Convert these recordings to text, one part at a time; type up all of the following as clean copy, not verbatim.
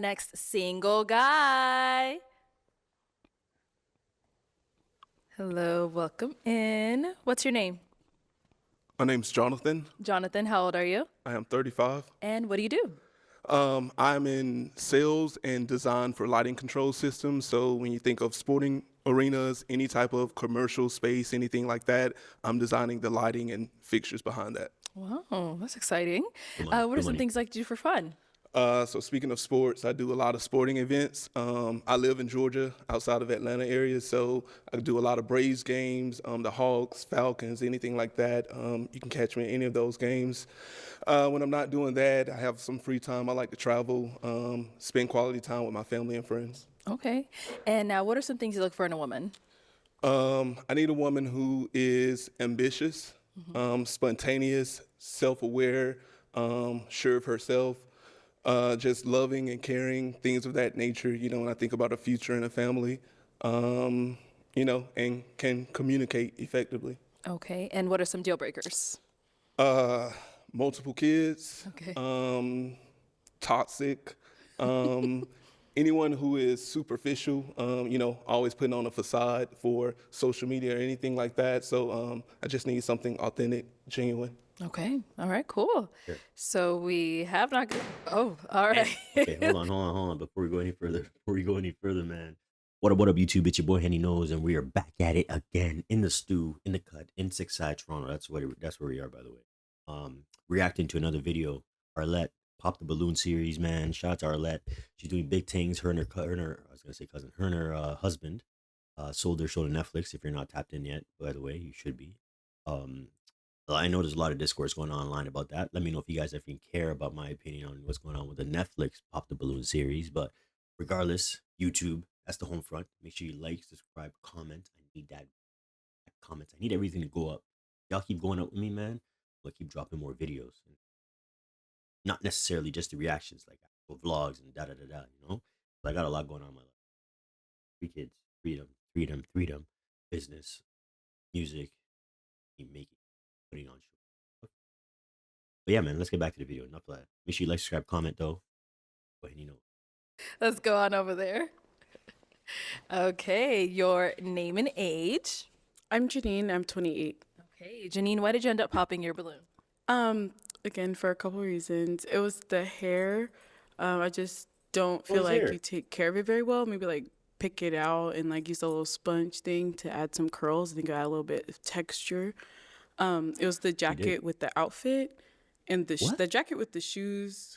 Next, single guy. Hello, welcome in. What's your name? My name's Jonathan. Jonathan, how old are you? I am 35. And what do you do? I'm in sales and design for lighting control systems. So when you think of sporting arenas, any type of commercial space, anything like that, I'm designing the lighting and fixtures behind that. Wow, that's exciting. Good What are good some money. things you like to do for fun? So speaking of sports, I do a lot of sporting events. I live in Georgia, outside of Atlanta area, so I do a lot of Braves games, the Hawks, Falcons, anything like that. You can catch me in any of those games. When I'm not doing that, I have some free time. I like to travel, spend quality time with my family and friends. Okay. And now, what are some things you look for in a woman? I need a woman who is ambitious, spontaneous, self-aware, sure of herself, just loving and caring, things of that nature. When I think about a future and a family, and can communicate effectively. Okay. And what are some deal breakers? Uh, Multiple kids, Okay. toxic, anyone who is superficial, always putting on a facade for social media or anything like that. So I just need something authentic, genuine. Okay. All right. Cool. Sure. So we have not. Oh, all right. Okay, hold on. Before we go any further, man. What up, YouTube? It's your boy Henny Nose, and we are back at it again in the stew, in the cut, in Six Side Toronto. That's where we are, by the way. Reacting to another video. Arlette, Pop the Balloon series, man. Shout out to Arlette. She's doing big things. Her and her I was gonna say cousin, her and her husband sold their show to Netflix. If you're not tapped in yet, by the way, you should be. Um, I know there's a lot of discourse going on online about that. Let me know if you guys even care about my opinion on what's going on with the Netflix Pop the Balloon series. But regardless, YouTube, that's the home front. Make sure you like, subscribe, comment. I need that comments. I need everything to go up. Y'all keep going up with me, man. I'll keep dropping more videos. Not necessarily just the reactions, like actual vlogs and da. But I got a lot going on in my life. 3 kids, freedom, business, music, making, putting on shows. But yeah, man, let's get back to the video. Enough of that. Make sure you like, subscribe, comment, though. Go ahead, Let's go on over there. Okay. Your name and age. I'm Janine. I'm 28. Okay. Janine, why did you end up popping your balloon? Again, for a couple reasons. It was the hair. I just don't feel was like hair? you take care of it very well. Maybe like pick it out and like use a little sponge thing to add some curls. I think add a little bit of texture. It was the jacket with the outfit and What? the jacket with the shoes.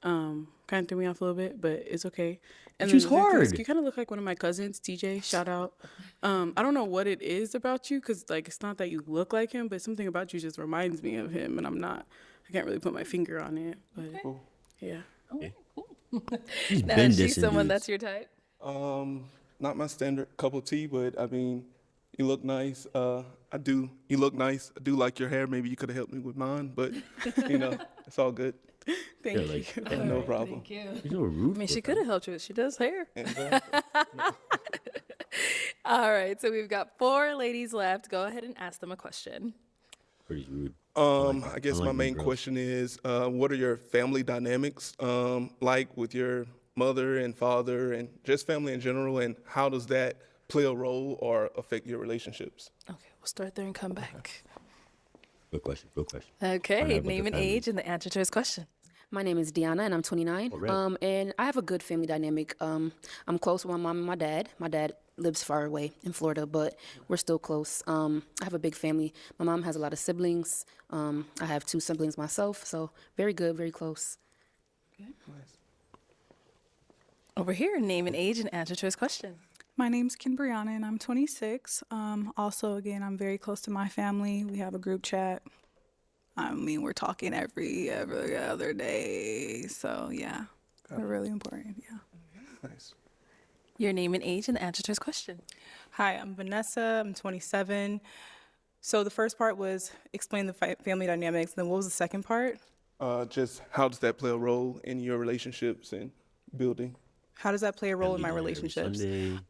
Kind of threw me off a little bit, but it's okay. And Shoes then the thing is, hard. you kind of look like one of my cousins, TJ. Shout out. I don't know what it is about you, cause like it's not that you look like him, but something about you just reminds me of him, and I can't really put my finger on it, but Cool. yeah. Okay. He's Now, been is she dissing someone dudes. that's your type? Not my standard cup of tea, but I mean, you look nice. You look nice. I do like your hair. Maybe you could have helped me with mine, but it's all good. Thank Yeah, like, you. yeah, No problem. Thank you. You're so rude. I mean, for she it, could bro. have helped you. She does hair. Exactly. All right. So we've got 4 ladies left. Go ahead and ask them a question. Pretty rude. I guess I my like main girls. question is, what are your family dynamics like with your mother and father and just family in general, and how does that play a role or affect your relationships? Okay. We'll start there and come back. Good question. Okay. about Name your and family. age and the answer to his question. My name is Deanna, and I'm 29. Oh, red. And I have a good family dynamic. I'm close with my mom and my dad. My dad lives far away in Florida, but we're still close. I have a big family. My mom has a lot of siblings. I have 2 siblings myself, so very good, very close. Over here, name and age and answer to his question. My name's Kinbrianna and I'm 26. Also, again, I'm very close to my family. We have a group chat. I mean, we're talking every other day. So, yeah, we're really important. Yeah. Nice. Your name and age and the answer to his question. Hi, I'm Vanessa. I'm 27. So the first part was explain the family dynamics. Then what was the second part? Just how does that play a role in your relationships and building? How does that play a role in Family my dinner every relationships?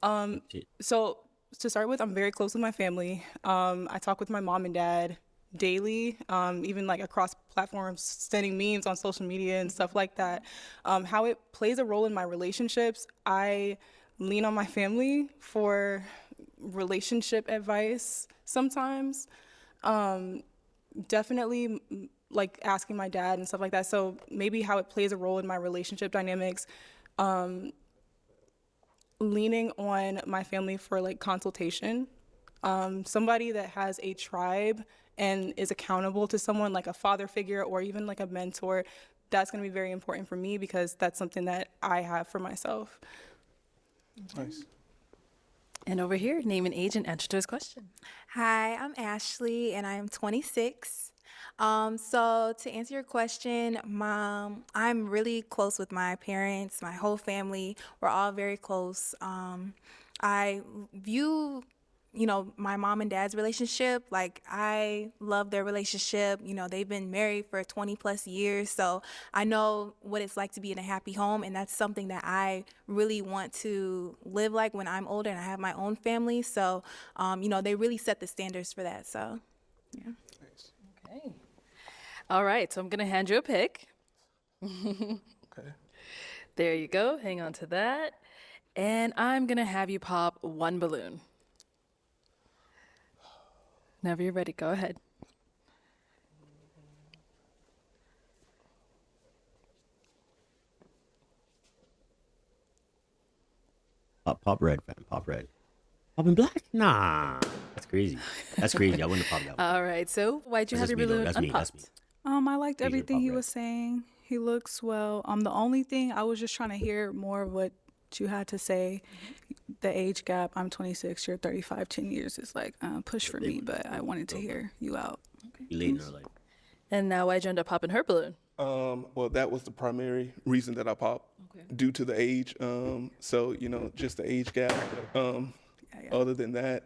Sunday. Shit. So to start with, I'm very close with my family. I talk with my mom and dad daily, even like across platforms, sending memes on social media and stuff like that. How it plays a role in my relationships, I lean on my family for relationship advice sometimes. Definitely like asking my dad and stuff like that. So maybe how it plays a role in my relationship dynamics, leaning on my family for like consultation. Somebody that has a tribe and is accountable to someone like a father figure or even like a mentor, that's going to be very important for me because that's something that I have for myself. Nice. And over here, name and age and answer to his question. Hi, I'm Ashley and I'm 26. So to answer your question, Mom, I'm really close with my parents, my whole family. We're all very close. I view, my mom and dad's relationship, like I love their relationship. They've been married for 20 plus years. So I know what it's like to be in a happy home. And that's something that I really want to live like when I'm older and I have my own family. So, they really set the standards for that. So, yeah. Okay. All right, so I'm going to hand you a pick. Okay. There you go. Hang on to that. And I'm going to have you pop one balloon. Whenever you're ready, go ahead. Pop red, fam. Pop red. Popping black? Nah. That's crazy. That's crazy. I wouldn't have popped that one. All right, so why'd you That's have just your me, though. balloon That's me. That's me. unpopped? I liked Asian everything pop he red. was saying. He looks well. The only thing I was just trying to hear more of what you had to say. The age gap. I'm 26. You're 35. 10 years is like push for me, but I wanted to hear you out. You late in her life. And now why'd you end up popping her balloon? Well, that was the primary reason that I popped due to the age. So, just the age gap. Yeah. Other than that,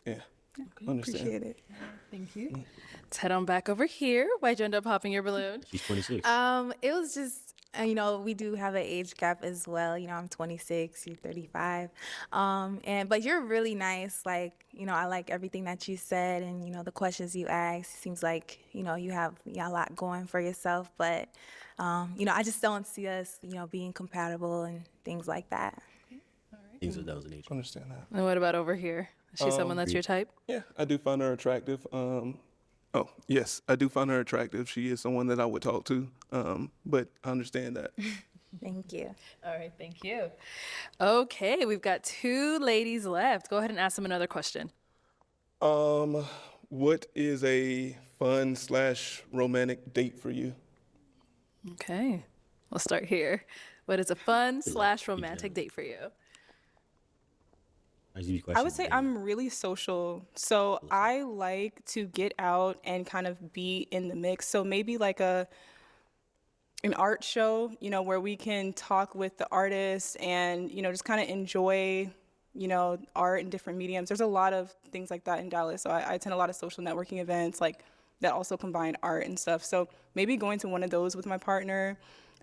yeah, understand. Appreciate it. Thank you. Let's head on back over here. Why'd you end up popping your balloon? She's 26. It was just, we do have an age gap as well. I'm 26, you're 35. But you're really nice. Like, I like everything that you said and, the questions you asked. Seems like, you have a lot going for yourself. But, I just don't see us, being compatible and things like that. Things of that nature. Understand that. And what about over here? Is she someone that's your type? Yeah, I do find her attractive. Oh, yes, I do find her attractive. She is someone that I would talk to. But I understand that. Thank you. All right, thank you. Okay, we've got 2 ladies left. Go ahead and ask them another question. What is a fun / romantic date for you? Okay, we'll start here. What is a fun / romantic date for you? I would say I'm really social. So I like to get out and kind of be in the mix. So maybe like an art show, where we can talk with the artists and, just kind of enjoy, art in different mediums. There's a lot of things like that in Dallas. So I attend a lot of social networking events like that also combine art and stuff. So maybe going to one of those with my partner.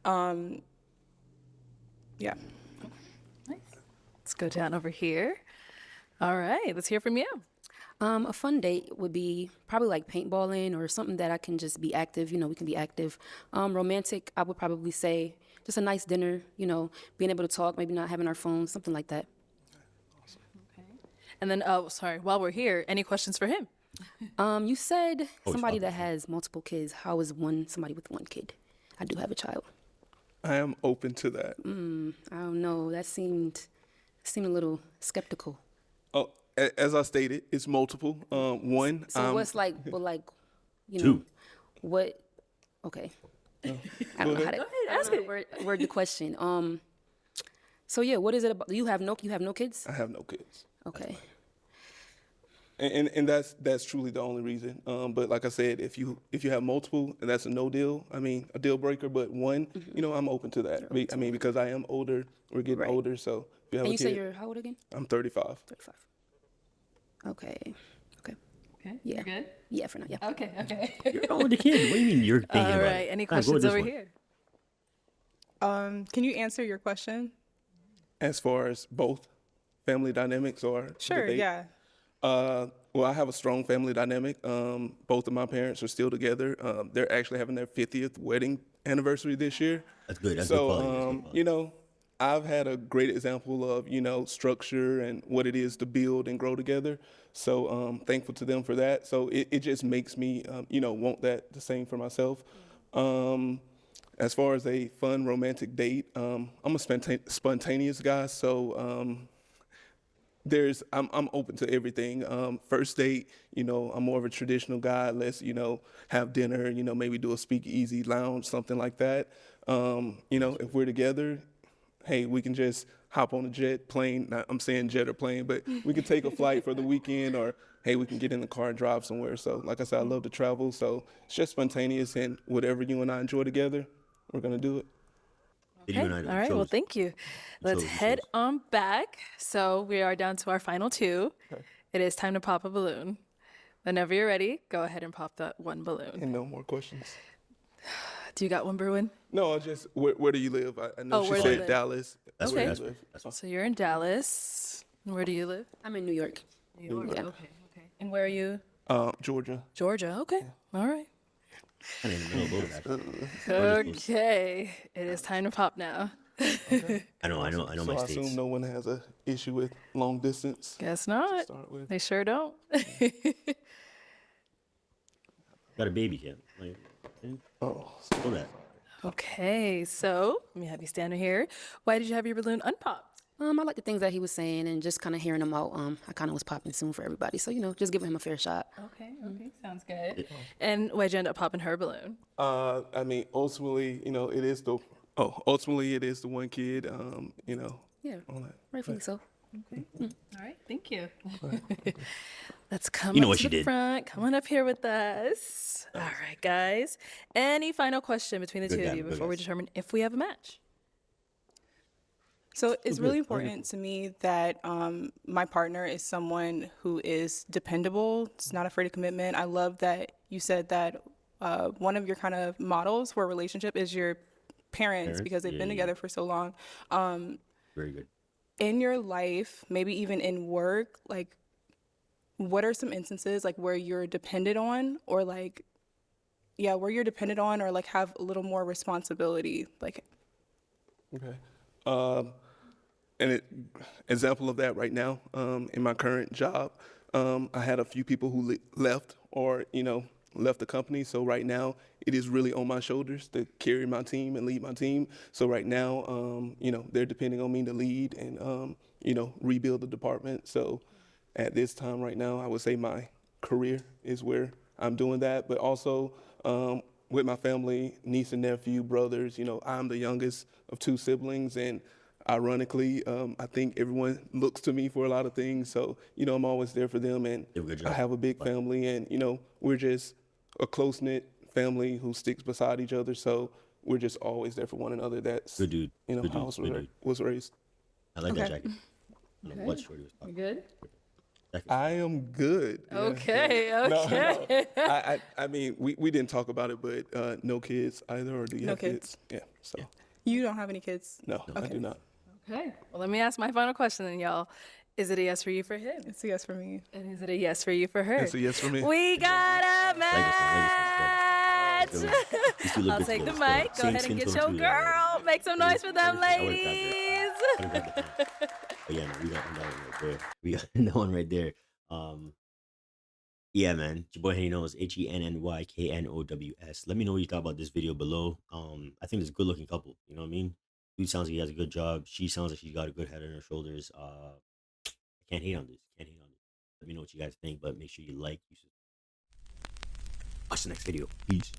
Yeah. Let's go down over here. All right, let's hear from you. A fun date would be probably like paintballing or something that I can just be active. We can be active. Romantic, I would probably say just a nice dinner, being able to talk, maybe not having our phones, something like that. And then, while we're here, any questions for him? You said somebody stop that has multiple kids. How is somebody with one kid? I do have a child. I am open to that. I don't know. That seemed a little skeptical. Oh, as I stated, it's multiple. One. So what's like, you know, Two. what? Okay. I don't know how to Ask it. word the question. So yeah, what is it about? You have no kids? I have no kids. Okay. And that's truly the only reason. But like I said, if you have multiple, and that's a no deal. I mean, a deal breaker. But one, I'm open to that. I mean, because I am older. We're getting older. So if you have And a you kid, say you're how old again? I'm 35. 35. Okay. Okay. Yeah. You're good? Yeah, for now. Yeah. Okay. You're older kid. What do you mean you're thinking All about right. it? Any Fine, go with questions this over one. here? Can you answer your question? As far as both family dynamics or the Sure. date, Yeah. Well, I have a strong family dynamic. Both of my parents are still together. They're actually having their 50th wedding anniversary this year. That's good. That's good So, quality. That's good quality. you know, I've had a great example of, structure and what it is to build and grow together. So, thankful to them for that. So it just makes me, want that the same for myself. As far as a fun romantic date, I'm a spontaneous guy. So, I'm open to everything. First date, I'm more of a traditional guy. Let's, have dinner, maybe do a speakeasy lounge, something like that. If we're together, hey, we can just hop on a jet, plane. Not, I'm saying jet or plane, but we can take a flight for the weekend, or hey, we can get in the car and drive somewhere. So, like I said, I love to travel. So it's just spontaneous, and whatever you and I enjoy together, we're gonna do it. Video Okay. night, All right. Well, chose. thank you. Let's chose, you head chose. on back. So we are down to our final two. It is time to pop a balloon. Whenever you're ready, go ahead and pop that one balloon. And no more questions. Do you got one, Bruin? No, just where do you live? I know Oh, she where do you said live? Dallas. That's Okay. right. That's right. That's right. So you're in Dallas. And where do you live? I'm in New York. New York. Yeah. Okay. Okay. And where are you? Georgia. Georgia. Okay. All right. Kind of in the middle of both, actually. Okay. It is time to pop now. I know So my I states. assume no one has a issue with long distance. Guess not. Start with. They sure don't. Got a baby here. Like, Oh, know that. Okay. So let me have you stand here. Why did you have your balloon unpopped? I like the things that he was saying and just kind of hearing him out. I kind of was popping soon for everybody. So, just giving him a fair shot. Okay. Okay. Sounds good. And why'd you end up popping her balloon? I mean, ultimately, ultimately it is the one kid. Yeah, All that. rightfully so. All right, thank you. Let's come You know up what to she the did. front. Come on up here with us. All right, guys. Any final question between the Good two of guy, you good before we guys. determine if we have a match? So it's really good. Very important to me that my partner is someone who is dependable. It's not afraid of commitment. I love that you said that one of your kind of models for a relationship is your parents because they've Yeah, been yeah. together for so long. Very good. In your life, maybe even in work, like what are some instances like where you're dependent on or like, yeah, where you're dependent on or like have a little more responsibility? Like, Okay. Example of that right now, in my current job, I had a few people who left or, left the company. So right now it is really on my shoulders to carry my team and lead my team. So right now, they're depending on me to lead and, rebuild the department. So at this time right now, I would say my career is where I'm doing that, but also, with my family, niece and nephew, brothers, I'm the youngest of two siblings, and ironically, I think everyone looks to me for a lot of things. So, I'm always there for them, and Do a good I job. have a big family, and we're just a close knit family who sticks beside each other. So we're just always there for one another. That's Good dude. Good dude. how I was, Good dude. was raised. I like that Okay. jacket. I don't know what shorty was You talking good? I am good. Yeah, Okay, yeah. No, okay. no. I mean, we didn't talk about it, but no kids either, or do you No have kids. Yeah. So you don't have any kids? no, I do not. Okay. Well, let me ask my final question then, y'all. Is it a yes for you for him? It's a yes for me. And is it a yes for you for her? It's a yes for me. We got a match. These two look I'll good take the together. mic. Go Same ahead and skin get tone your too, yeah. girl. Make some noise for them, I would've ladies. grabbed that. But yeah, no, we got that one right there. We got that one right there. Yeah, man. Your boy Henny knows HENNYKNOWS. Let me know what you thought about this video below. I think it's a good looking couple. You know what I mean? Dude sounds like he has a good job. She sounds like she's got a good head on her shoulders. I can't hate on this. Can't hate on this. Let me know what you guys think, but make sure you like. Watch the next video. Peace.